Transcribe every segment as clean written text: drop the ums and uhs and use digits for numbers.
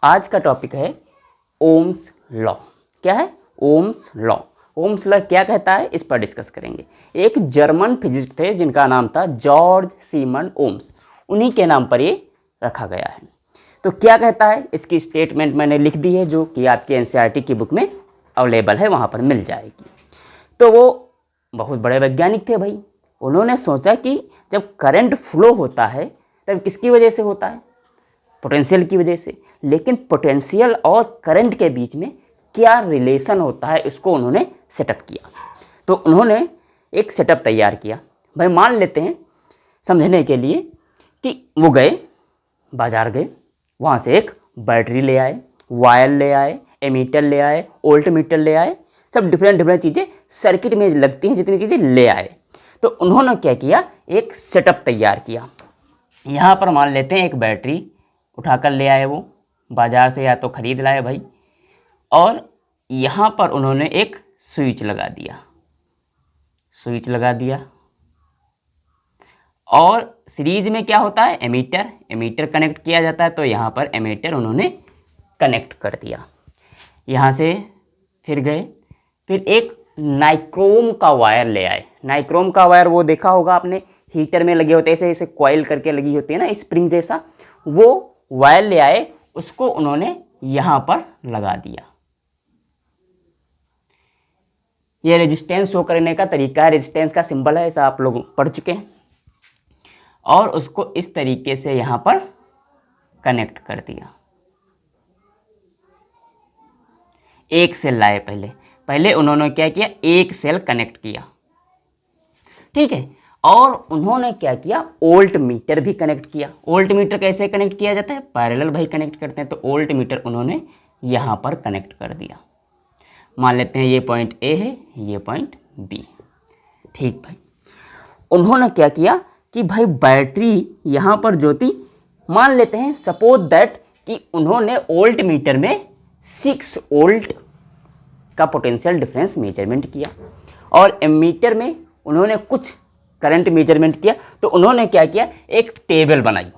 आज का टॉपिक है ओम्स लॉ। क्या है? Ohm's law. ओम्स लॉ क्या कहता है, इस पर डिस्कस करेंगे। एक जर्मन फिजिस्ट थे जिनका नाम था जॉर्ज सीमन ओम्स, उन्हीं के नाम पर ये रखा गया है। तो क्या कहता है, इसकी स्टेटमेंट मैंने लिख दी है, जो कि आपके एनसीईआरटी की बुक में अवेलेबल है, वहाँ पर मिल जाएगी। तो वो बहुत बड़े वैज्ञानिक थे भाई। उन्होंने सोचा कि जब करंट फ्लो होता है तब किसकी वजह से होता है? पोटेंशियल की वजह से। लेकिन पोटेंशियल और करंट के बीच में क्या रिलेशन होता है, इसको उन्होंने सेटअप किया। तो उन्होंने एक सेटअप तैयार किया। भाई मान लेते हैं समझने के लिए कि वो गए, बाजार गए, वहाँ से एक बैटरी ले आए, वायर ले आए, एमीटर ले आए, वोल्ट मीटर ले आए, सब डिफरेंट चीज़ें सर्किट में लगती हैं, जितनी चीज़ें ले आए। तो उन्होंने क्या किया, एक सेटअप तैयार किया। यहाँ पर मान लेते हैं एक बैटरी उठाकर ले आए, वो बाज़ार से या तो ख़रीद लाए भाई, और यहाँ पर उन्होंने एक स्विच लगा दिया। स्विच लगा दिया और सीरीज में क्या होता है, एमीटर कनेक्ट किया जाता है। तो यहाँ पर एमीटर उन्होंने कनेक्ट कर दिया। यहाँ से फिर गए, फिर एक नाइक्रोम का वायर ले आए। नाइक्रोम का वायर वो देखा होगा आपने, हीटर में लगे होते हैं, ऐसे ऐसे कॉइल करके लगी होती है ना, स्प्रिंग जैसा। वो वायर ले आए, उसको उन्होंने यहाँ पर लगा दिया। ये रेजिस्टेंस शो करने का तरीका है, रेजिस्टेंस का सिंबल है, ऐसा आप लोग पढ़ चुके हैं। और उसको इस तरीके से यहाँ पर कनेक्ट कर दिया। एक सेल लाए, पहले उन्होंने क्या किया, एक सेल कनेक्ट किया, ठीक है। और उन्होंने क्या किया, वोल्ट मीटर भी कनेक्ट किया। वोल्ट मीटर कैसे कनेक्ट किया जाता है, पैरेलल भाई कनेक्ट करते हैं। तो वोल्ट मीटर उन्होंने यहाँ पर कनेक्ट कर दिया। मान लेते हैं ये पॉइंट ए है, ये पॉइंट बी, ठीक भाई। उन्होंने क्या किया कि भाई बैटरी यहाँ पर जो थी, मान लेते हैं सपोज दैट कि उन्होंने वोल्ट मीटर में 6 वोल्ट का पोटेंशियल डिफरेंस मेजरमेंट किया, और एमीटर में उन्होंने कुछ करंट मेजरमेंट किया। तो उन्होंने क्या किया, एक टेबल बनाई।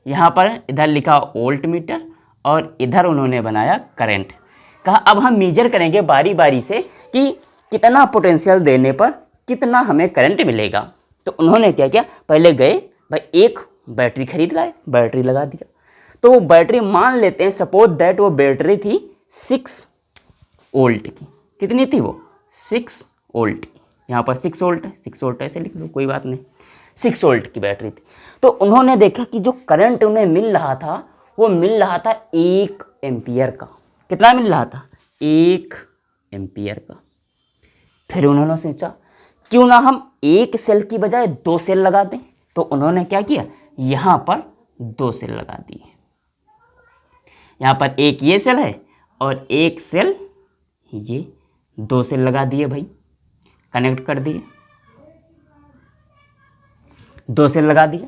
यहाँ पर इधर लिखा वोल्ट मीटर और इधर उन्होंने बनाया करंट। कहा अब हम मेजर करेंगे बारी बारी से कि कितना पोटेंशियल देने पर कितना हमें करंट मिलेगा। तो उन्होंने क्या किया, पहले गए भाई एक बैटरी खरीद लाए, बैटरी लगा दिया। तो वो बैटरी मान लेते हैं सपोज दैट वो बैटरी थी 6 वोल्ट की। कितनी थी वो, 6 वोल्ट की। यहाँ पर 6 वोल्ट है, 6 वोल्ट ऐसे लिख लो, कोई बात नहीं, 6 वोल्ट की बैटरी थी। तो उन्होंने देखा कि जो करंट उन्हें मिल रहा था, वो मिल रहा था 1 एम्पियर का। कितना मिल रहा था, 1 एम्पियर का। फिर उन्होंने सोचा क्यों ना हम एक सेल की बजाय 2 सेल लगा दें। तो उन्होंने क्या किया, यहाँ पर 2 सेल लगा दिए। यहाँ पर एक ये सेल है और एक सेल ये, 2 सेल लगा दिए भाई, कनेक्ट कर दिए, 2 सेल लगा दिए।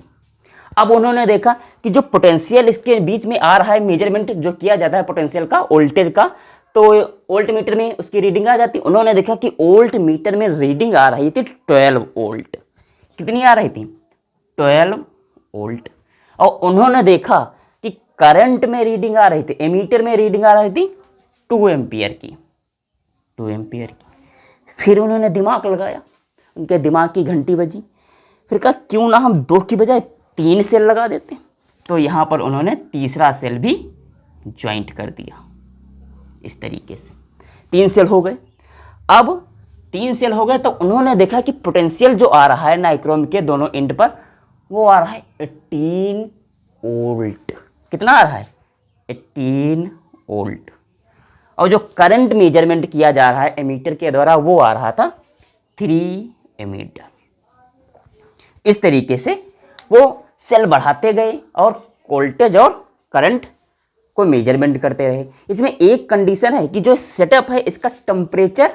अब उन्होंने देखा कि जो पोटेंशियल इसके बीच में आ रहा है, मेजरमेंट जो किया जाता है पोटेंशियल का, वोल्टेज का, तो वोल्ट मीटर में उसकी रीडिंग आ जाती। उन्होंने देखा कि वोल्ट मीटर में रीडिंग आ रही थी 12 वोल्ट। कितनी आ रही थी, 12 वोल्ट। और उन्होंने देखा कि करंट में रीडिंग आ रही थी, एमीटर में रीडिंग आ रही थी 2 एम्पियर की, 2 एम्पियर की। फिर उन्होंने दिमाग लगाया, उनके दिमाग की घंटी बजी। फिर कहा क्यों ना हम 2 की बजाय 3 सेल लगा देते। तो यहाँ पर उन्होंने तीसरा सेल भी ज्वाइंट कर दिया। इस तरीके से 3 सेल हो गए। अब 3 सेल हो गए तो उन्होंने देखा कि पोटेंशियल जो आ रहा है नाइक्रोम के दोनों एंड पर, वो आ रहा है 18 वोल्ट। कितना आ रहा है, 18 वोल्ट। और जो करंट मेजरमेंट किया जा रहा है एमीटर के द्वारा, वो आ रहा था 3 एमीटर। इस तरीके से वो सेल बढ़ाते गए और वोल्टेज और करंट को मेजरमेंट करते रहे। इसमें एक कंडीशन है कि जो सेटअप है इसका टेम्परेचर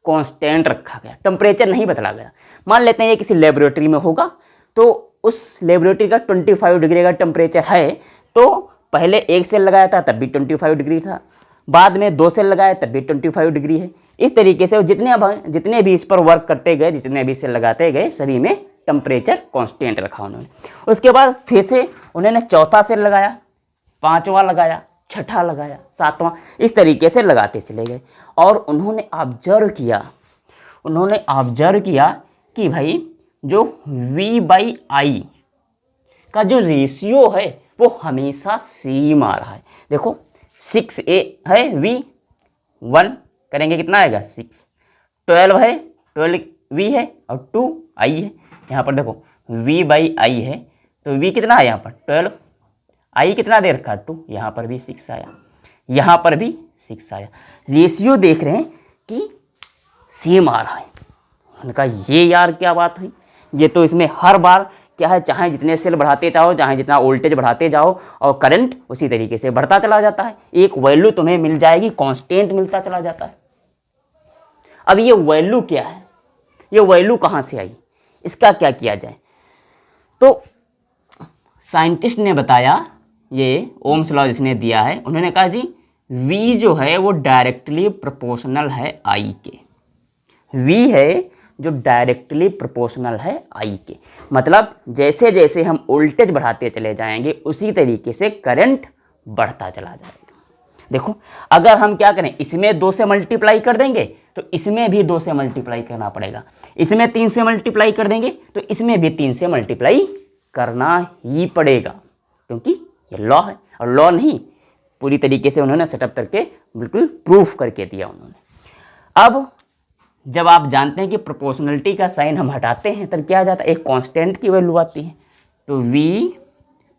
कांस्टेंट रखा गया, टेम्परेचर नहीं बदला गया। मान लेते हैं ये किसी लेबोरेटरी में होगा, तो उस लेबोरेटरी का 25 डिग्री का टेम्परेचर है, तो पहले एक सेल लगाया था तब भी 25 डिग्री था, बाद में 2 सेल लगाए तब भी 25 डिग्री है। इस तरीके से जितने भी इस पर वर्क करते गए, जितने भी सेल लगाते गए, सभी में टेम्परेचर कांस्टेंट रखा उन्होंने। उसके बाद फिर से उन्होंने चौथा सेल लगाया, 5वां लगाया, छठा लगाया, सातवां, इस तरीके से लगाते चले गए। और उन्होंने ऑब्जर्व किया कि भाई जो V/I का जो रेशियो है वो हमेशा सेम आ रहा है। देखो 6A है, V1 करेंगे कितना आएगा 6, 12 है, 12V है और 2I है। यहाँ पर देखो V/I है तो V कितना है यहाँ पर 12, I कितना दे रखा 2, यहाँ पर भी 6 आया, यहाँ पर भी 6 आया। रेशियो देख रहे हैं कि सेम आ रहा है। उन्होंने कहा ये यार क्या बात हुई, ये तो इसमें हर बार क्या है, चाहे जितने सेल बढ़ाते जाओ, चाहे जितना वोल्टेज बढ़ाते जाओ और करंट उसी तरीके से बढ़ता चला जाता है, एक वैल्यू तुम्हें मिल जाएगी, कांस्टेंट मिलता चला जाता है। अब ये वैल्यू क्या है, ये वैल्यू कहाँ से आई, इसका क्या किया जाए? तो साइंटिस्ट ने बताया, ये ओम्स लॉ जिसने दिया है, उन्होंने कहा जी V जो है वो डायरेक्टली प्रोपोर्शनल है I के। V है जो डायरेक्टली प्रोपोर्शनल है I के, मतलब जैसे जैसे हम वोल्टेज बढ़ाते चले जाएंगे उसी तरीके से करंट बढ़ता चला जाएगा। देखो अगर हम क्या करें, इसमें 2 से मल्टीप्लाई कर देंगे तो इसमें भी 2 से मल्टीप्लाई करना पड़ेगा, इसमें 3 से मल्टीप्लाई कर देंगे तो इसमें भी 3 से मल्टीप्लाई करना ही पड़ेगा, क्योंकि ये लॉ है। और लॉ नहीं, पूरी तरीके से उन्होंने सेटअप करके बिल्कुल प्रूफ करके दिया उन्होंने। अब जब आप जानते हैं कि प्रोपोर्शनलिटी का साइन हम हटाते हैं तब क्या आ जाता है, एक कांस्टेंट की वैल्यू आती है, तो V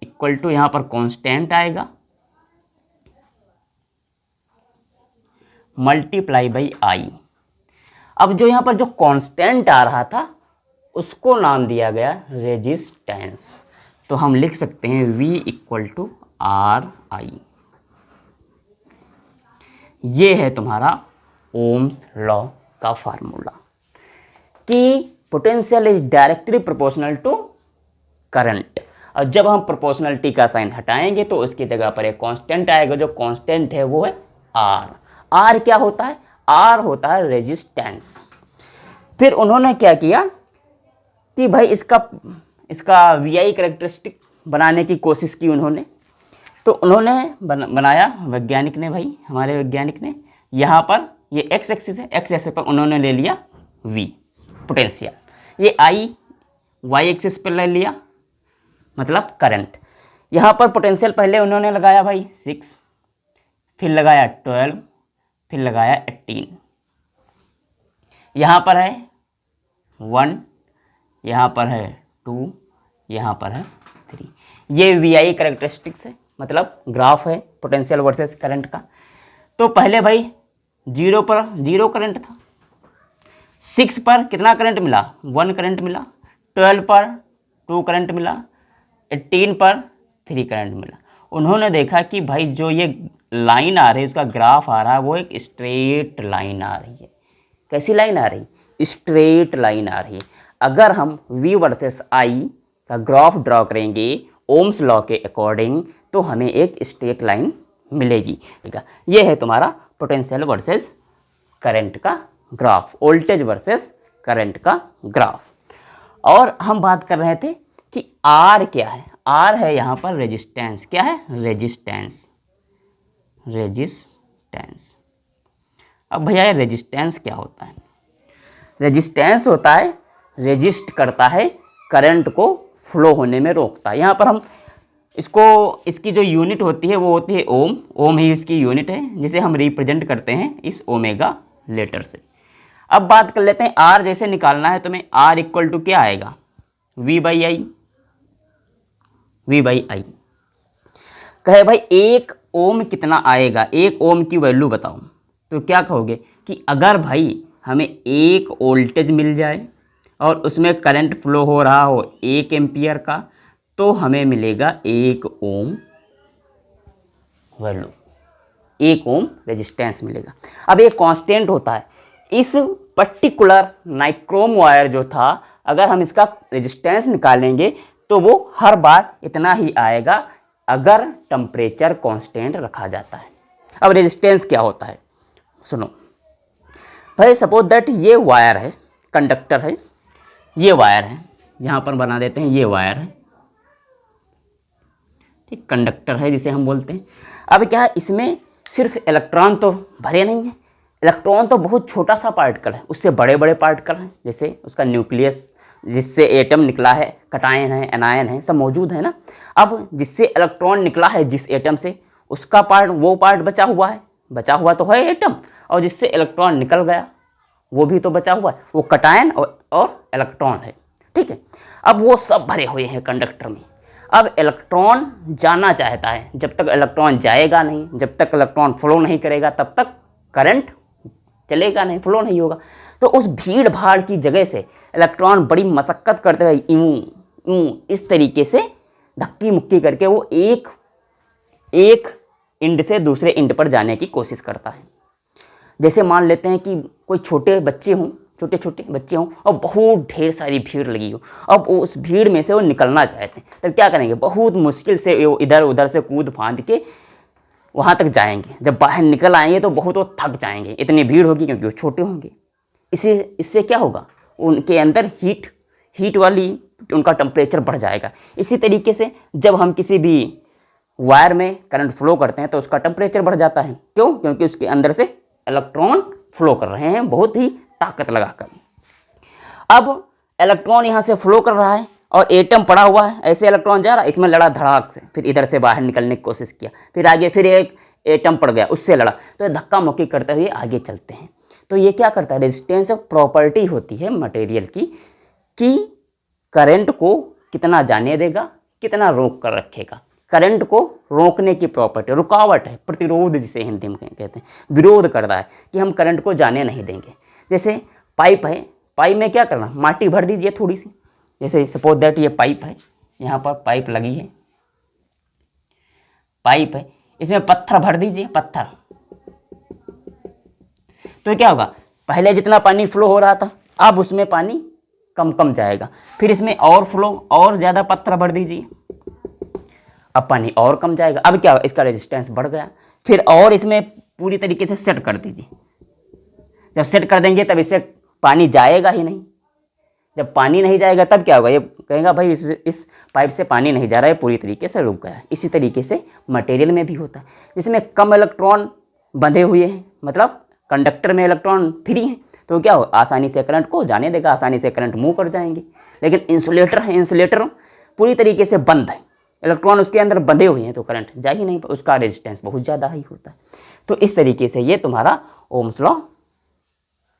इक्वल टू यहाँ पर कांस्टेंट आएगा मल्टीप्लाई बाई I। अब जो यहाँ पर जो कांस्टेंट आ रहा था उसको नाम दिया गया रेजिस्टेंस, तो हम लिख सकते हैं V इक्वल टू RI। ये है तुम्हारा ओम्स लॉ का फार्मूला कि potential is directly proportional to current. और जब हम प्रोपोर्शनलिटी का साइन हटाएंगे तो उसकी जगह पर एक कांस्टेंट आएगा, जो कांस्टेंट है वो है R। R क्या होता है, R होता है रेजिस्टेंस। फिर उन्होंने क्या किया कि भाई इसका VI कैरेक्टरिस्टिक बनाने की कोशिश की उन्होंने, तो उन्होंने बनाया वैज्ञानिक ने, भाई हमारे वैज्ञानिक ने, यहाँ पर ये x एक्सिस है, x एक्सिस पर उन्होंने ले लिया V पोटेंशियल, ये I y एक्सिस पर ले लिया मतलब करंट। यहाँ पर पोटेंशियल पहले उन्होंने लगाया भाई 6, फिर लगाया 12, फिर लगाया 18, यहाँ पर है 1, यहाँ पर है 2, यहाँ पर है 3। ये VI कैरेक्टरिस्टिक्स है, मतलब ग्राफ है पोटेंशियल वर्सेस करंट का। तो पहले भाई 0 पर 0 करंट था, 6 पर कितना करंट मिला, 1 करंट मिला, 12 पर 2 करंट मिला, 18 पर 3 करंट मिला। उन्होंने देखा कि भाई जो ये लाइन आ रही है, उसका ग्राफ आ रहा है, वो एक स्ट्रेट लाइन आ रही है। कैसी लाइन आ रही, स्ट्रेट लाइन आ रही है। अगर हम V वर्सेस I का ग्राफ ड्रॉ करेंगे ओम्स लॉ के अकॉर्डिंग तो हमें एक स्ट्रेट लाइन मिलेगी। ठीक है, ये है तुम्हारा पोटेंशियल वर्सेस करंट का ग्राफ, वोल्टेज वर्सेस करंट का ग्राफ। और हम बात कर रहे थे कि R क्या है, R है यहाँ पर रेजिस्टेंस। क्या है, रेजिस्टेंस। अब भैया ये रेजिस्टेंस क्या होता है? रेजिस्टेंस होता है, रेजिस्ट करता है, करंट को फ्लो होने में रोकता है। यहाँ पर हम इसकी जो यूनिट होती है वो होती है ओम। ओम ही इसकी यूनिट है जिसे हम रिप्रेजेंट करते हैं इस ओमेगा लेटर से। अब बात कर लेते हैं R जैसे निकालना है तुम्हें, R इक्वल टू क्या आएगा, V/I। कहे भाई 1 ओम कितना आएगा, 1 ओम की वैल्यू बताओ, तो क्या कहोगे कि अगर भाई हमें 1 वोल्टेज मिल जाए और उसमें करंट फ्लो हो रहा हो 1 एम्पियर का, तो हमें मिलेगा 1 ओम वैल्यू, 1 ओम रेजिस्टेंस मिलेगा। अब एक कांस्टेंट होता है, इस पर्टिकुलर नाइक्रोम वायर जो था, अगर हम इसका रेजिस्टेंस निकालेंगे तो वो हर बार इतना ही आएगा अगर टेम्परेचर कांस्टेंट रखा जाता है। अब रेजिस्टेंस क्या होता है सुनो भाई, सपोज दैट ये वायर है, कंडक्टर है, ये वायर है, यहाँ पर बना देते हैं, ये वायर है, ठीक, कंडक्टर है जिसे हम बोलते हैं। अब क्या है, इसमें सिर्फ इलेक्ट्रॉन तो भरे नहीं हैं, इलेक्ट्रॉन तो बहुत छोटा सा पार्टिकल है, उससे बड़े बड़े पार्टिकल हैं, जैसे उसका न्यूक्लियस जिससे एटम निकला है, कटायन है, एनायन है, सब मौजूद है ना। अब जिससे इलेक्ट्रॉन निकला है जिस एटम से, उसका पार्ट, वो पार्ट बचा हुआ है, बचा हुआ तो है एटम, और जिससे इलेक्ट्रॉन निकल गया वो भी तो बचा हुआ है, वो कटायन और इलेक्ट्रॉन है। ठीक है, अब वो सब भरे हुए हैं कंडक्टर में। अब इलेक्ट्रॉन जाना चाहता है, जब तक इलेक्ट्रॉन जाएगा नहीं, जब तक इलेक्ट्रॉन फ्लो नहीं करेगा तब तक करंट चलेगा नहीं, फ्लो नहीं होगा। तो उस भीड़ भाड़ की जगह से इलेक्ट्रॉन बड़ी मशक्कत करते हुए यूं यूं इस तरीके से धक्की मुक्की करके वो एक इंड से दूसरे इंड पर जाने की कोशिश करता है। जैसे मान लेते हैं कि कोई छोटे बच्चे हों, छोटे छोटे बच्चे हों और बहुत ढेर सारी भीड़ लगी हो, अब उस भीड़ में से वो निकलना चाहते हैं, तब क्या करेंगे, बहुत मुश्किल से वो इधर उधर से कूद फांद के वहाँ तक जाएंगे। जब बाहर निकल आएंगे तो बहुत वो थक जाएंगे, इतनी भीड़ होगी क्योंकि वो छोटे होंगे। इससे क्या होगा, उनके अंदर हीट वाली उनका टेम्परेचर बढ़ जाएगा। इसी तरीके से जब हम किसी भी वायर में करंट फ्लो करते हैं तो उसका टेम्परेचर बढ़ जाता है। क्यों? क्योंकि उसके अंदर से इलेक्ट्रॉन फ्लो कर रहे हैं बहुत ही ताकत लगाकर। अब इलेक्ट्रॉन यहाँ से फ्लो कर रहा है और एटम पड़ा हुआ है, ऐसे इलेक्ट्रॉन जा रहा है, इसमें लड़ा धड़ाक से, फिर इधर से बाहर निकलने की कोशिश किया, फिर आगे फिर एक एटम पड़ गया, उससे लड़ा, तो ये धक्का मुक्की करते हुए आगे चलते हैं। तो ये क्या करता है, रेजिस्टेंस प्रॉपर्टी होती है मटेरियल की कि करंट को कितना जाने देगा, कितना रोक कर रखेगा। करंट को रोकने की प्रॉपर्टी, रुकावट है, प्रतिरोध जिसे हिंदी में कहते हैं, विरोध करता है कि हम करंट को जाने नहीं देंगे। जैसे पाइप है, पाइप में क्या करना, माटी भर दीजिए थोड़ी सी, जैसे सपोज दैट ये पाइप है, यहाँ पर पाइप लगी है, पाइप है, इसमें पत्थर भर दीजिए, पत्थर, तो क्या होगा, पहले जितना पानी फ्लो हो रहा था अब उसमें पानी कम कम जाएगा, फिर इसमें और फ्लो, और ज़्यादा पत्थर भर दीजिए, अब पानी और कम जाएगा। अब क्या होगा, इसका रेजिस्टेंस बढ़ गया, फिर और इसमें पूरी तरीके से सेट कर दीजिए। जब सेट कर देंगे तब इससे पानी जाएगा ही नहीं, जब पानी नहीं जाएगा तब क्या होगा, ये कहेगा भाई इस पाइप से पानी नहीं जा रहा है, पूरी तरीके से रुक गया है। इसी तरीके से मटेरियल में भी होता है, जिसमें कम इलेक्ट्रॉन बंधे हुए हैं, मतलब कंडक्टर में इलेक्ट्रॉन फ्री हैं, तो क्या हो, आसानी से करंट को जाने देगा, आसानी से करंट मूव कर जाएंगे। लेकिन इंसुलेटर है, इंसुलेटर पूरी तरीके से बंद है, इलेक्ट्रॉन उसके अंदर बंधे हुए हैं तो करंट जा ही नहीं, उसका रेजिस्टेंस बहुत ज़्यादा ही होता है। तो इस तरीके से ये तुम्हारा ओम्स लॉ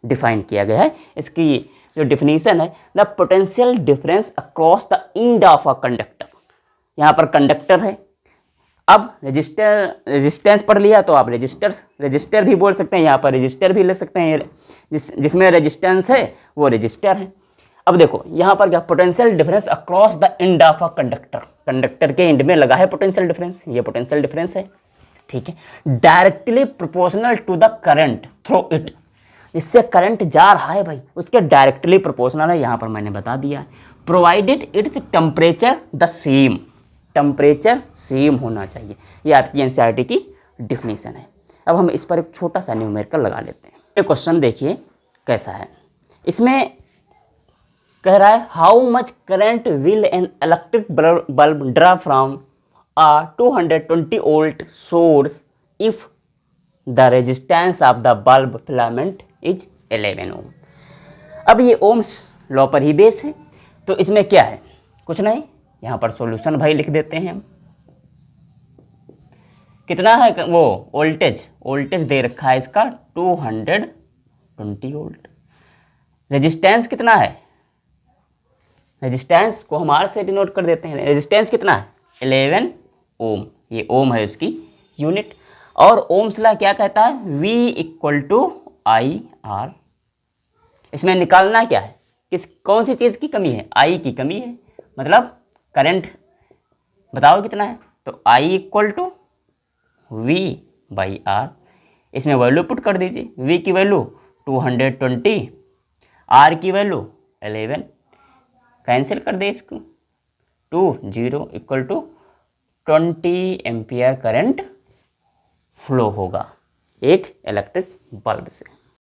डिफाइन किया गया है। इसकी जो डिफिनीशन है, the potential difference across the end of a conductor. यहाँ पर कंडक्टर है, अब रेजिस्टेंस पढ़ लिया तो आप रजिस्टर भी बोल सकते हैं, यहाँ पर रजिस्टर भी लिख सकते हैं, जिसमें रेजिस्टेंस है वो रजिस्टर है। अब देखो यहाँ पर क्या, potential difference across the end of a conductor, conductor के इंड में लगा है पोटेंशियल डिफरेंस, ये पोटेंशियल डिफरेंस है, ठीक है। Directly proportional to the current through it, इससे करंट जा रहा है भाई उसके डायरेक्टली प्रोपोर्शनल है, यहाँ पर मैंने बता दिया है। Provided its temperature the same, temperature same होना चाहिए, ये आपकी एनसीईआरटी की डिफिनीशन है। अब हम इस पर एक छोटा सा न्यूमेरिकल लगा लेते हैं। ये क्वेश्चन देखिए कैसा है, इसमें कह रहा है how much current will an electric bulb draw from a 220 volt source if the resistance of the bulb filament is 11 ohm. अब ये ओम्स लॉ पर ही बेस है, तो इसमें क्या है, कुछ नहीं, यहाँ पर सॉल्यूशन भाई लिख देते हैं हम। कितना है वो वोल्टेज दे रखा है इसका 220 वोल्ट। रेजिस्टेंस कितना है, रेजिस्टेंस को हम आर से डिनोट कर देते हैं, रेजिस्टेंस कितना है 11 ओम, ये ओम है उसकी यूनिट। और ओम्स लॉ क्या कहता है, V equal to I R. इसमें निकालना क्या है, कौन सी चीज़ की कमी है, आई की कमी है, मतलब करंट बताओ कितना है, तो I equal to V by R. इसमें वैल्यू पुट कर दीजिए, V की वैल्यू 220, R की वैल्यू 11, कैंसिल कर दे इसको, 20 equal to 20 ampere current flow होगा एक इलेक्ट्रिक बल्ब से।